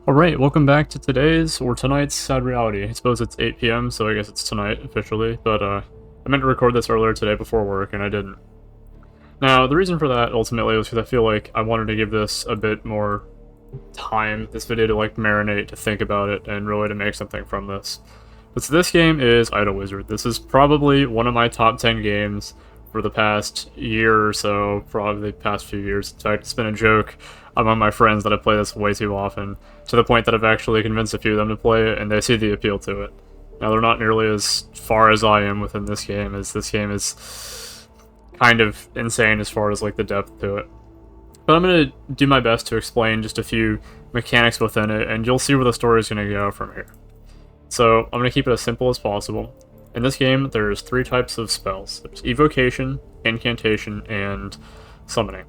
Alright, welcome back to today's, or tonight's, Sad Reality. I suppose it's 8 p.m., so I guess it's tonight, officially, but, I meant to record this earlier today before work, and I didn't. Now, the reason for that, ultimately, was because I feel like I wanted to give this a bit more time, this video to, like, marinate, to think about it, and really to make something from this. But so this game is Idle Wizard. This is probably one of my top 10 games for the past year or so, probably the past few years. In fact, it's been a joke among my friends that I play this way too often, to the point that I've actually convinced a few of them to play it, and they see the appeal to it. Now, they're not nearly as far as I am within this game, as this game is kind of insane as far as, like, the depth to it. But I'm going to do my best to explain just a few mechanics within it, and you'll see where the story is going to go from here. So, I'm going to keep it as simple as possible. In this game, there's 3 types of spells. There's Evocation, Incantation, and Summoning.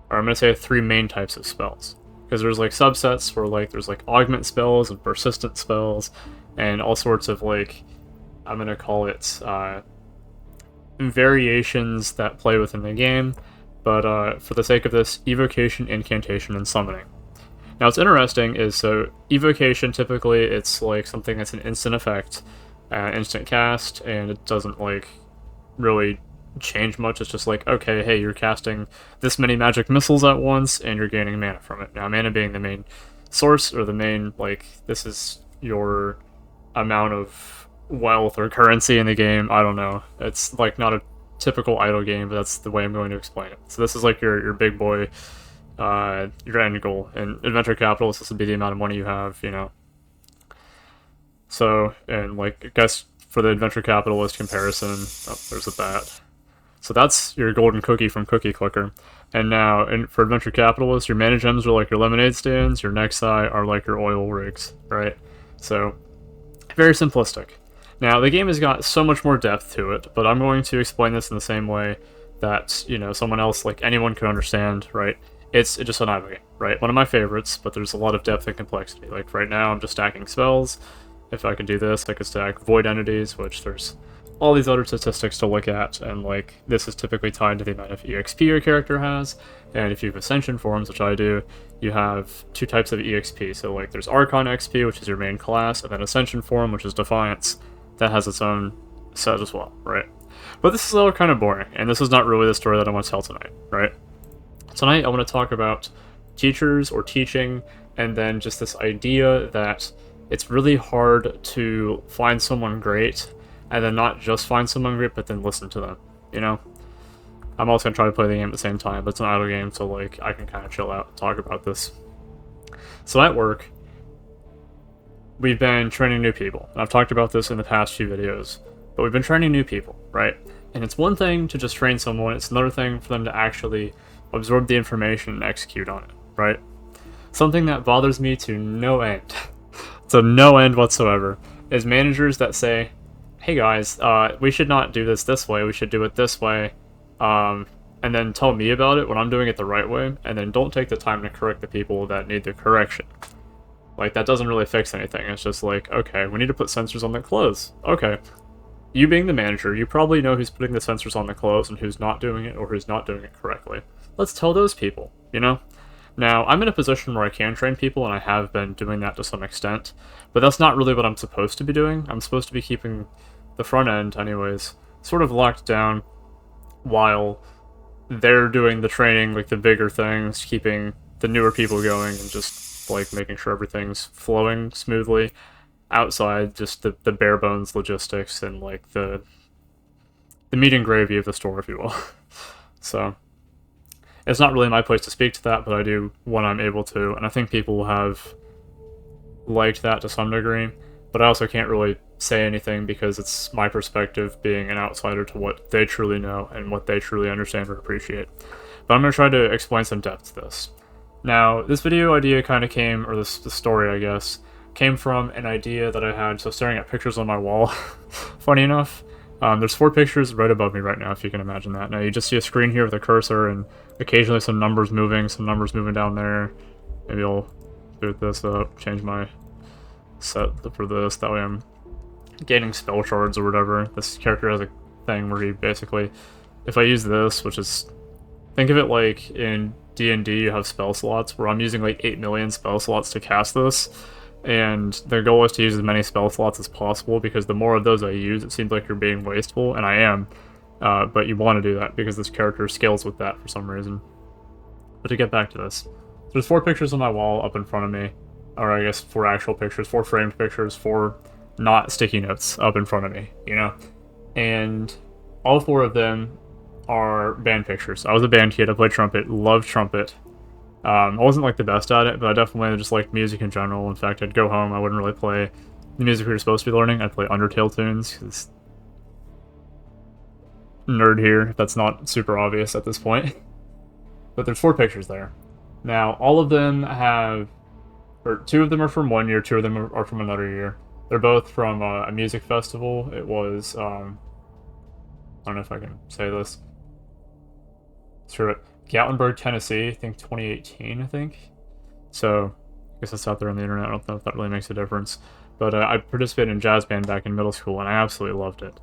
Or I'm going to say 3 main types of spells. Because there's, like, subsets where, like, there's, like, Augment spells and Persistent spells, and all sorts of, like, I'm going to call it, variations that play within the game. But, for the sake of this, Evocation, Incantation, and Summoning. Now, what's interesting is, so, Evocation, typically, it's, like, something that's an instant effect, instant cast, and it doesn't, like, really change much. It's just like, okay, hey, you're casting this many magic missiles at once, and you're gaining mana from it. Now, mana being the main source, or the main, like, this is your amount of wealth or currency in the game, I don't know. It's, like, not a typical idle game, but that's the way I'm going to explain it. So this is, like, your big boy, your end goal. And Adventure Capitalist, this would be the amount of money you have, you know. So, and, like, I guess for the Adventure Capitalist comparison, oh, there's a bat. So that's your golden cookie from Cookie Clicker. And now, for Adventure Capitalist, your mana gems are like your lemonade stands, your Nexi are like your oil rigs, right? So, very simplistic. Now, the game has got so much more depth to it, but I'm going to explain this in the same way that, you know, someone else, like anyone could understand, right? It's just an idle game, right? One of my favorites, but there's a lot of depth and complexity. Like, right now, I'm just stacking spells. If I could do this, I could stack void entities, which there's all these other statistics to look at, and, like, this is typically tied to the amount of EXP your character has, and if you have Ascension forms, which I do, you have 2 types of EXP. So, like, there's Archon XP, which is your main class, and then Ascension form, which is Defiance, that has its own set as well, right? But this is all kind of boring, and this is not really the story that I want to tell tonight, right? Tonight I want to talk about teachers or teaching, and then just this idea that it's really hard to find someone great, and then not just find someone great, but then listen to them, you know? I'm also going to try to play the game at the same time, but it's an idle game, so, like, I can kind of chill out and talk about this. So at work, we've been training new people. And I've talked about this in the past few videos, but we've been training new people, right? And it's one thing to just train someone, it's another thing for them to actually absorb the information and execute on it, right? Something that bothers me to no end, to no end whatsoever, is managers that say, hey guys, we should not do this way, we should do it this way, and then tell me about it when I'm doing it the right way, and then don't take the time to correct the people that need the correction. Like, that doesn't really fix anything. It's just like, okay, we need to put sensors on the clothes. Okay. You being the manager, you probably know who's putting the sensors on the clothes and who's not doing it, or who's not doing it correctly. Let's tell those people, you know? Now, I'm in a position where I can train people, and I have been doing that to some extent, but that's not really what I'm supposed to be doing. I'm supposed to be keeping the front end, anyways, sort of locked down while they're doing the training, like the bigger things, keeping the newer people going, and just, like, making sure everything's flowing smoothly outside just the bare bones logistics and, like, the meat and gravy of the store, if you will. So it's not really my place to speak to that, but I do when I'm able to, and I think people have liked that to some degree, but I also can't really say anything because it's my perspective being an outsider to what they truly know and what they truly understand or appreciate. But I'm going to try to explain some depth to this. Now, this video idea kind of came, or this story, I guess, came from an idea that I had, so staring at pictures on my wall, funny enough. There's 4 pictures right above me right now, if you can imagine that. Now, you just see a screen here with a cursor, and occasionally some numbers moving down there. Maybe I'll boot this up, change my set for this, that way I'm gaining spell shards or whatever. This character has a thing where he basically, if I use this, which is think of it like in D&D you have spell slots, where I'm using like 8 million spell slots to cast this, and their goal is to use as many spell slots as possible, because the more of those I use, it seems like you're being wasteful, and I am, but you want to do that because this character scales with that for some reason. But to get back to this, there's 4 pictures on my wall up in front of me, or I guess 4 actual pictures, 4 framed pictures, 4 not sticky notes up in front of me, you know? And all 4 of them are band pictures. I was a band kid, I played trumpet, loved trumpet. I wasn't like the best at it, but I definitely just liked music in general. In fact, I'd go home, I wouldn't really play the music we were supposed to be learning. I'd play Undertale tunes, because nerd here, if that's not super obvious at this point. But there's 4 pictures there. Now, all of them have, or 2 of them are from one year, 2 of them are from another year. They're both from a music festival. It was, I don't know if I can say this. Screw it. Gatlinburg, Tennessee, I think 2018, I think. So, I guess that's out there on the internet. I don't know if that really makes a difference. But I participated in jazz band back in middle school, and I absolutely loved it.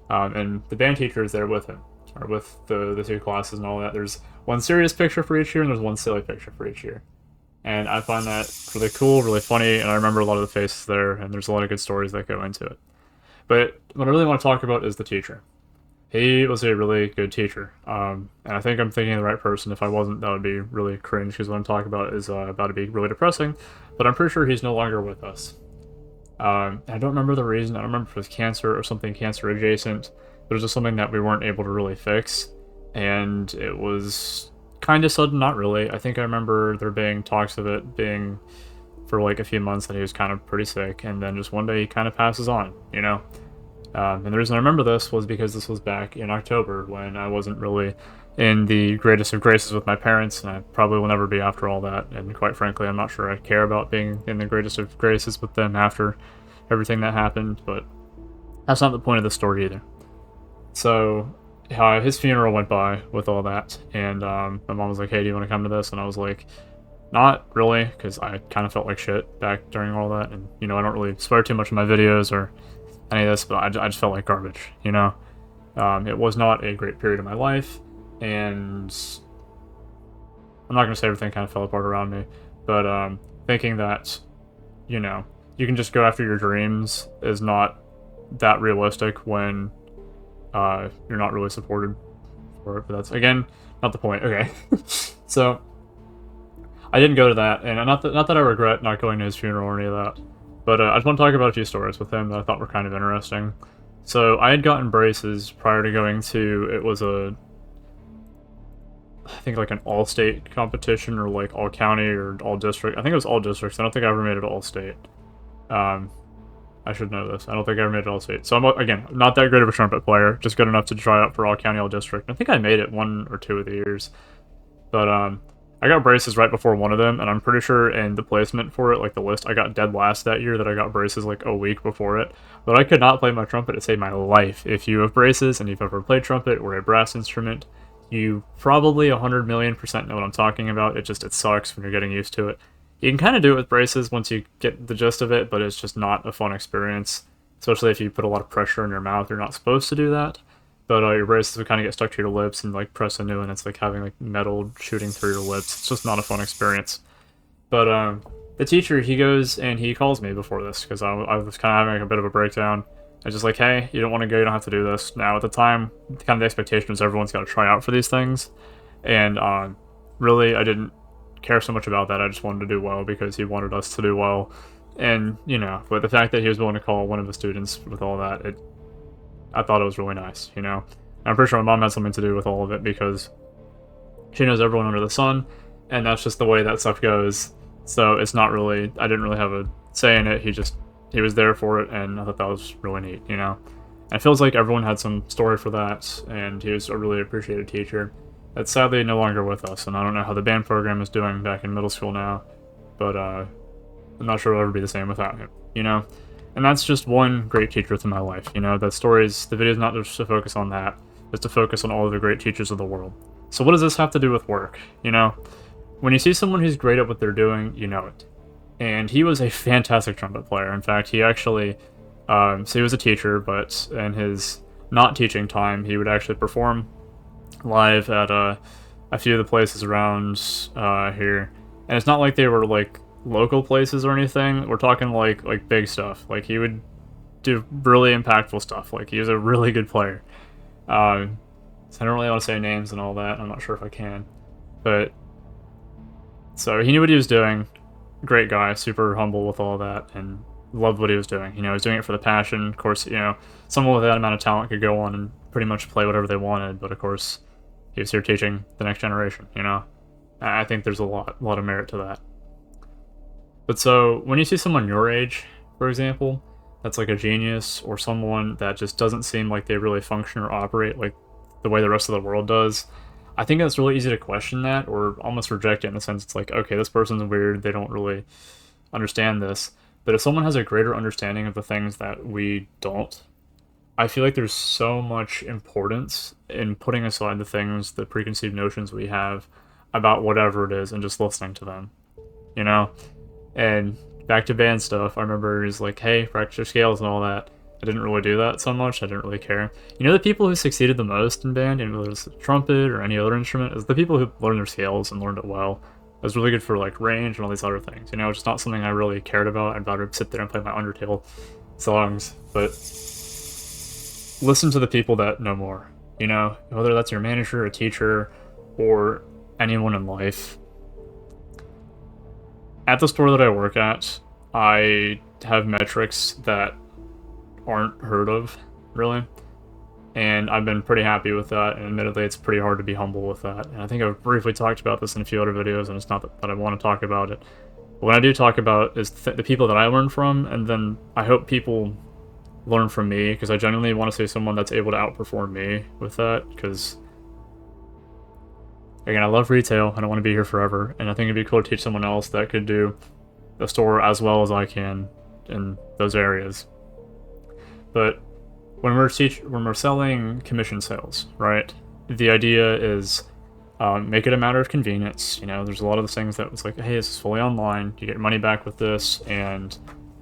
And the band teacher is there with him, or with the 2 classes and all that. There's one serious picture for each year, and there's one silly picture for each year. And I find that really cool, really funny, and I remember a lot of the faces there, and there's a lot of good stories that go into it. But what I really want to talk about is the teacher. He was a really good teacher, and I think I'm thinking of the right person. If I wasn't, that would be really cringe, because what I'm talking about is about to be really depressing, but I'm pretty sure he's no longer with us. I don't remember the reason. I don't remember if it was cancer or something cancer adjacent, but it was just something that we weren't able to really fix, and it was kind of sudden, not really. I think I remember there being talks of it being for like a few months that he was kind of pretty sick, and then just one day he kind of passes on, you know? And the reason I remember this was because this was back in October, when I wasn't really in the greatest of graces with my parents, and I probably will never be after all that, and quite frankly, I'm not sure I care about being in the greatest of graces with them after everything that happened, but that's not the point of the story either. So, his funeral went by with all that, and my mom was like, hey, do you want to come to this? And I was like, not really, because I kind of felt like shit back during all that, and, you know, I don't really swear too much in my videos or any of this, but I just felt like garbage, you know? It was not a great period of my life, and I'm not going to say everything kind of fell apart around me, but thinking that, you know, you can just go after your dreams is not that realistic when you're not really supported for it, but that's, again, not the point. Okay. So, I didn't go to that, and not that I regret not going to his funeral or any of that, but I just want to talk about a few stories with him that I thought were kind of interesting. So, I had gotten braces prior to going to, it was I think like an all-state competition, or like all-county or all-district. I think it was all-districts. I don't think I ever made it all-state. I should know this. I don't think I ever made it all-state. So I'm, again, not that great of a trumpet player, just good enough to try out for all-county, all-district. I think I made it 1 or 2 of the years. But I got braces right before one of them, and I'm pretty sure in the placement for it, like the list, I got dead last that year, that I got braces like a week before it. But I could not play my trumpet to save my life. If you have braces and you've ever played trumpet or a brass instrument, you probably 100,000,000% know what I'm talking about. It sucks when you're getting used to it. You can kind of do it with braces once you get the gist of it, but it's just not a fun experience, especially if you put a lot of pressure in your mouth. You're not supposed to do that, but your braces would kind of get stuck to your lips and like press anew, and it's like having like metal shooting through your lips. It's just not a fun experience. But the teacher, he goes and he calls me before this, because I was kind of having like a bit of a breakdown. I was just like, hey, you don't want to go, you don't have to do this. Now, at the time, kind of the expectation was everyone's got to try out for these things, and really, I didn't care so much about that. I just wanted to do well because he wanted us to do well, and, you know, but the fact that he was willing to call one of the students with all that, I thought it was really nice, you know? And I'm pretty sure my mom had something to do with all of it, because she knows everyone under the sun, and that's just the way that stuff goes. So it's not really, I didn't really have a say in it. He was there for it, and I thought that was really neat, you know? And it feels like everyone had some story for that, and he was a really appreciated teacher that's sadly no longer with us, and I don't know how the band program is doing back in middle school now, but I'm not sure it'll ever be the same without him, you know? And that's just one great teacher within my life, you know? The video's not just to focus on that, it's to focus on all of the great teachers of the world. So what does this have to do with work, you know? When you see someone who's great at what they're doing, you know it. And he was a fantastic trumpet player. In fact, he actually, so he was a teacher, but in his not teaching time, he would actually perform live at a few of the places around here, and it's not like they were like local places or anything. We're talking like big stuff. Like he would do really impactful stuff. Like he was a really good player. So I don't really want to say names and all that. I'm not sure if I can, but so he knew what he was doing. Great guy, super humble with all that, and loved what he was doing. You know, he was doing it for the passion. Of course, you know, someone with that amount of talent could go on and pretty much play whatever they wanted, but of course, he was here teaching the next generation. You know, I think there's a lot of merit to that. But so when you see someone your age, for example, that's like a genius, or someone that just doesn't seem like they really function or operate like the way the rest of the world does, I think it's really easy to question that or almost reject it in the sense it's like, okay, this person's weird, they don't really understand this. But if someone has a greater understanding of the things that we don't, I feel like there's so much importance in putting aside the things, the preconceived notions we have about whatever it is and just listening to them, you know? And back to band stuff, I remember he's like, hey, practice your scales and all that. I didn't really do that so much. I didn't really care. You know, the people who succeeded the most in band, and whether it's a trumpet or any other instrument, is the people who learned their scales and learned it well. It was really good for like range and all these other things. You know, it's just not something I really cared about. I'd rather sit there and play my Undertale songs. But listen to the people that know more. You know, whether that's your manager, a teacher, or anyone in life. At the store that I work at, I have metrics that aren't heard of, really. And I've been pretty happy with that, and admittedly it's pretty hard to be humble with that. And I think I've briefly talked about this in a few other videos, and it's not that I want to talk about it. But what I do talk about is the people that I learn from, and then I hope people learn from me, because I genuinely want to see someone that's able to outperform me with that, because again, I love retail, I don't want to be here forever, and I think it'd be cool to teach someone else that could do the store as well as I can in those areas. But when we're selling commission sales, right? The idea is make it a matter of convenience. You know, there's a lot of those things that was like, hey, this is fully online. You get your money back with this, and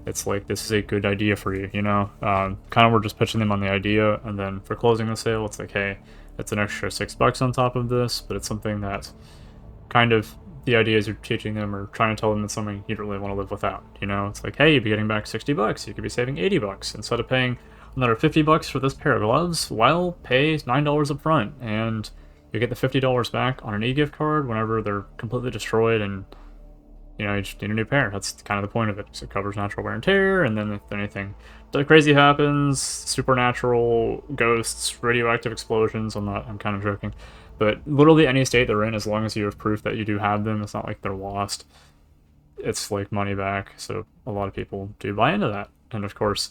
it's like this is a good idea for you. You know, kind of we're just pitching them on the idea, and then for closing the sale, it's like, hey, it's an extra $6 on top of this, but it's something that kind of the ideas you're teaching them or trying to tell them it's something you don't really want to live without. You know, it's like, hey, you'd be getting back $60. You could be saving $80 instead of paying another $50 for this pair of gloves. Well, pay $9 up front, and you get the $50 back on an e-gift card whenever they're completely destroyed, and you know you just need a new pair. That's kind of the point of it. So it covers natural wear and tear, and then if anything crazy happens, supernatural, ghosts, radioactive explosions. I'm kind of joking. But literally any state they're in, as long as you have proof that you do have them, it's not like they're lost. It's like money back, so a lot of people do buy into that. And of course,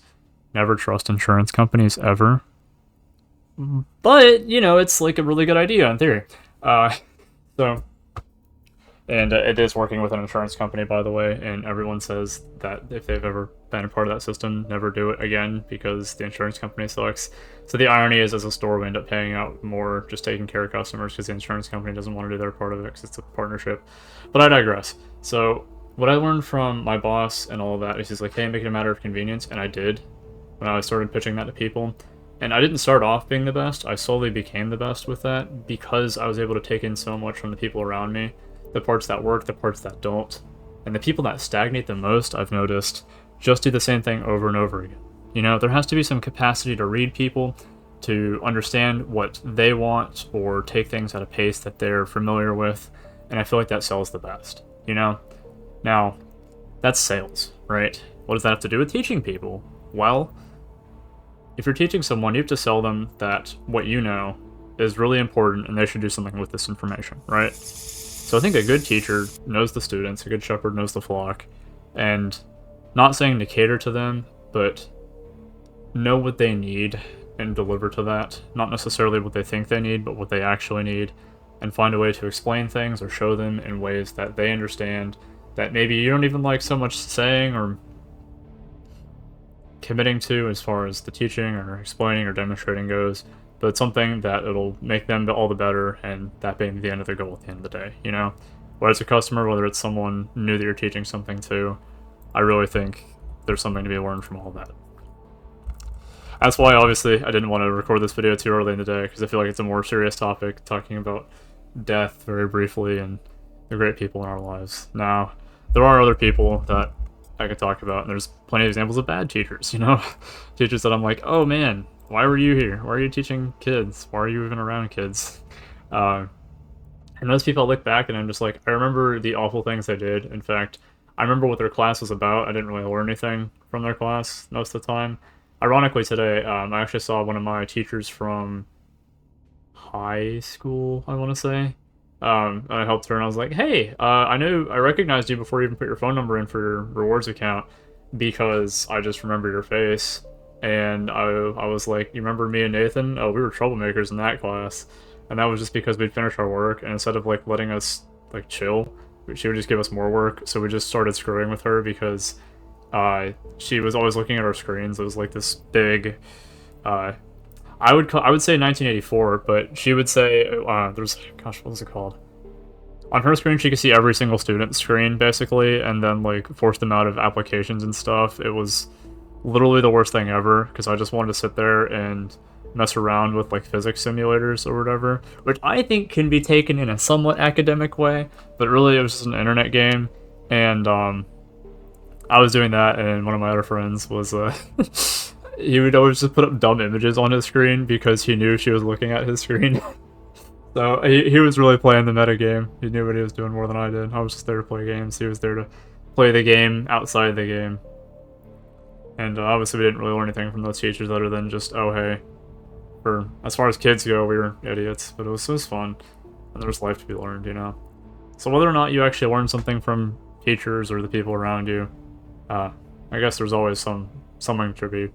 never trust insurance companies ever. But, you know, it's like a really good idea in theory. And it is working with an insurance company, by the way, and everyone says that if they've ever been a part of that system, never do it again because the insurance company sucks. So the irony is, as a store, we end up paying out more just taking care of customers because the insurance company doesn't want to do their part of it because it's a partnership. But I digress. So what I learned from my boss and all of that is he's like, hey, make it a matter of convenience, and I did when I started pitching that to people. And I didn't start off being the best. I slowly became the best with that because I was able to take in so much from the people around me. The parts that work, the parts that don't. And the people that stagnate the most, I've noticed, just do the same thing over and over again. You know, there has to be some capacity to read people, to understand what they want, or take things at a pace that they're familiar with, and I feel like that sells the best, you know? Now, that's sales, right? What does that have to do with teaching people? Well, if you're teaching someone, you have to sell them that what you know is really important and they should do something with this information, right? So I think a good teacher knows the students, a good shepherd knows the flock, and not saying to cater to them, but know what they need and deliver to that. Not necessarily what they think they need, but what they actually need, and find a way to explain things or show them in ways that they understand, that maybe you don't even like so much saying or committing to as far as the teaching or explaining or demonstrating goes, but it's something that it'll make them all the better, and that being the end of their goal at the end of the day, you know? Whether it's a customer, whether it's someone new that you're teaching something to, I really think there's something to be learned from all that. That's why, obviously, I didn't want to record this video too early in the day, because I feel like it's a more serious topic, talking about death very briefly and the great people in our lives. Now, there are other people that I could talk about, and there's plenty of examples of bad teachers, you know? Teachers that I'm like, oh man, why were you here? Why are you teaching kids? Why are you even around kids? Uh, and those people I look back and I'm just like, I remember the awful things they did. In fact, I remember what their class was about. I didn't really learn anything from their class most of the time. Ironically, today, I actually saw one of my teachers from high school, I want to say. I helped her and I was like, hey, I know I recognized you before you even put your phone number in for your rewards account because I just remember your face. And I was like, you remember me and Nathan? Oh, we were troublemakers in that class. And that was just because we'd finished our work and instead of like letting us like chill, she would just give us more work. So we just started screwing with her because she was always looking at our screens. It was like this big uh, I would say 1984, but she would say there's gosh, what was it called? On her screen, she could see every single student's screen basically, and then like force them out of applications and stuff. It was literally the worst thing ever because I just wanted to sit there and mess around with like physics simulators or whatever, which I think can be taken in a somewhat academic way, but really it was just an internet game, and I was doing that, and one of my other friends was he would always just put up dumb images on his screen because he knew she was looking at his screen. So he was really playing the meta game. He knew what he was doing more than I did. I was just there to play games. He was there to play the game outside the game. And obviously we didn't really learn anything from those teachers other than just, oh hey, for as far as kids go, we were idiots. But it was fun. And there was life to be learned, you know? So whether or not you actually learn something from teachers or the people around you, I guess there's always something to be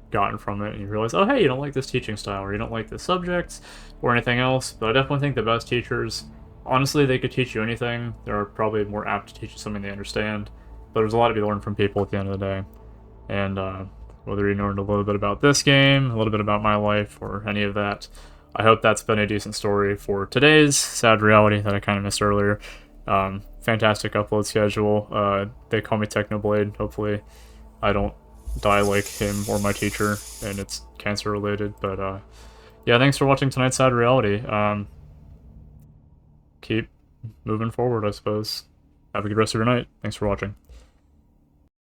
gotten from it, and you realize, oh hey, you don't like this teaching style, or you don't like this subject, or anything else. But I definitely think the best teachers, honestly, they could teach you anything. They're probably more apt to teach you something they understand. But there's a lot to be learned from people at the end of the day. And whether you learned a little bit about this game, a little bit about my life, or any of that, I hope that's been a decent story for today's sad reality that I kind of missed earlier. Fantastic upload schedule. They call me Technoblade. Hopefully I don't die like him or my teacher and it's cancer related. But yeah, thanks for watching tonight's sad reality. Keep moving forward, I suppose. Have a good rest of your night. Thanks for watching.